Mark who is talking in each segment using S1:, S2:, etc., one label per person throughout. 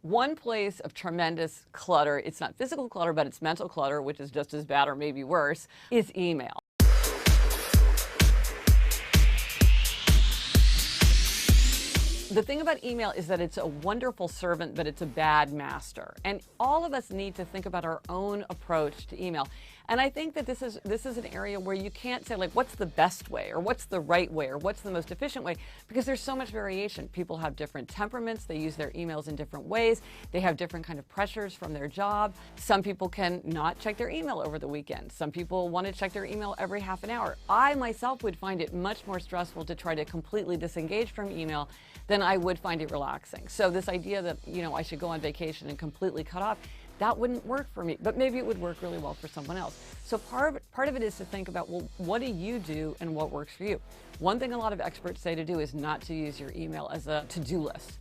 S1: One place of tremendous clutter, it's not physical clutter, but it's mental clutter, which is just as bad or maybe worse, is email. The thing about email is that it's a wonderful servant, but it's a bad master. And all of us need to think about our own approach to email. And I think that this is an area where you can't say, like, what's the best way or what's the right way or what's the most efficient way, because there's so much variation. People have different temperaments. They use their emails in different ways. They have different kind of pressures from their job. Some people can not check their email over the weekend. Some people want to check their email every half an hour. I myself would find it much more stressful to try to completely disengage from email than I would find it relaxing. So this idea that, I should go on vacation and completely cut off, that wouldn't work for me, but maybe it would work really well for someone else. So part of it is to think about, well, what do you do and what works for you? One thing a lot of experts say to do is not to use your email as a to-do list.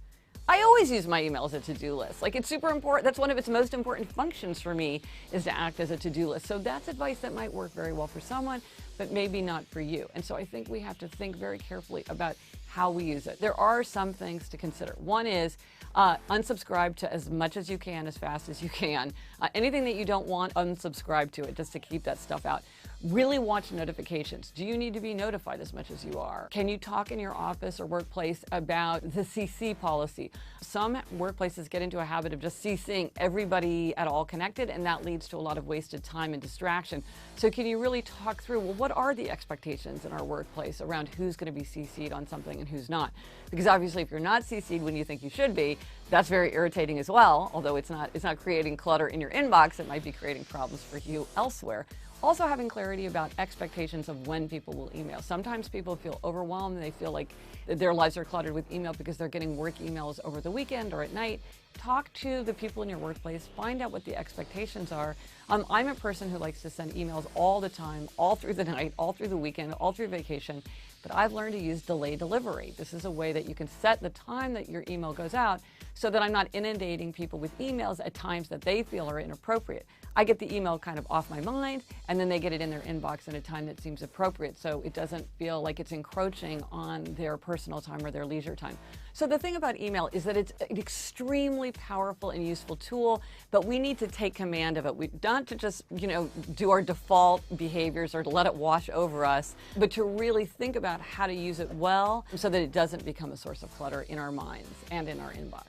S1: I always use my email as a to-do list. Like, it's super important. That's one of its most important functions for me, is to act as a to-do list. So that's advice that might work very well for someone, but maybe not for you. And so I think we have to think very carefully about how we use it. There are some things to consider. One is unsubscribe to as much as you can, as fast as you can. Anything that you don't want, unsubscribe to it, just to keep that stuff out. Really watch notifications. Do you need to be notified as much as you are? Can you talk in your office or workplace about the CC policy? Some workplaces get into a habit of just CCing everybody at all connected, and that leads to a lot of wasted time and distraction. So can you really talk through, well, what are the expectations in our workplace around who's going to be CC'd on something and who's not? Because obviously if you're not CC'd when you think you should be, that's very irritating as well. Although it's not creating clutter in your inbox, it might be creating problems for you elsewhere. Also, having clarity about expectations of when people will email. Sometimes people feel overwhelmed. They feel like their lives are cluttered with email because they're getting work emails over the weekend or at night. Talk to the people in your workplace. Find out what the expectations are. I'm a person who likes to send emails all the time, all through the night, all through the weekend, all through vacation. But I've learned to use delay delivery. This is a way that you can set the time that your email goes out so that I'm not inundating people with emails at times that they feel are inappropriate. I get the email kind of off my mind, and then they get it in their inbox at a time that seems appropriate, so it doesn't feel like it's encroaching on their personal time or their leisure time. So the thing about email is that it's an extremely powerful and useful tool, but we need to take command of it. We not to just, do our default behaviors or to let it wash over us, but to really think about how to use it well so that it doesn't become a source of clutter in our minds and in our inbox.